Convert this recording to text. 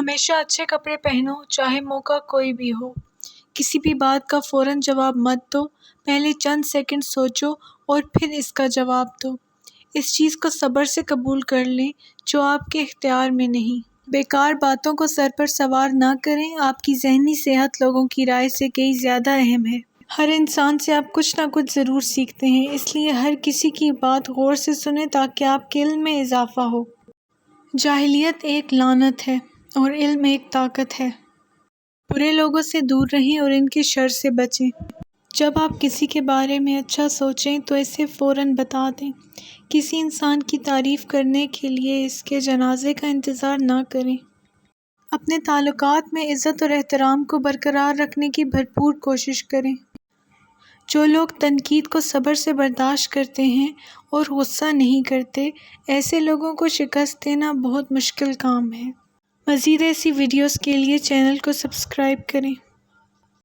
ہمیشہ اچھے کپڑے پہنو، چاہے موقع کوئی بھی ہو۔ کسی بھی بات کا فوراً جواب مت دو، پہلے چند سیکنڈ سوچو اور پھر اس کا جواب دو۔ اس چیز کو صبر سے قبول کر لیں جو آپ کے اختیار میں نہیں۔ بیکار باتوں کو سر پر سوار نہ کریں، آپ کی ذہنی صحت لوگوں کی رائے سے کہیں زیادہ اہم ہے۔ ہر انسان سے آپ کچھ نہ کچھ ضرور سیکھتے ہیں، اس لیے ہر کسی کی بات غور سے سنیں تاکہ آپ کے علم میں اضافہ ہو۔ جاہلیت ایک لعنت ہے اور علم ایک طاقت ہے۔ برے لوگوں سے دور رہیں اور ان کے شر سے بچیں۔ جب آپ کسی کے بارے میں اچھا سوچیں تو اسے فوراً بتا دیں۔ کسی انسان کی تعریف کرنے کے لیے اس کے جنازے کا انتظار نہ کریں۔ اپنے تعلقات میں عزت اور احترام کو برقرار رکھنے کی بھرپور کوشش کریں۔ جو لوگ تنقید کو صبر سے برداشت کرتے ہیں اور غصہ نہیں کرتے، ایسے لوگوں کو شکست دینا بہت مشکل کام ہے۔ مزید ایسی ویڈیوز کے لیے چینل کو سبسکرائب کریں۔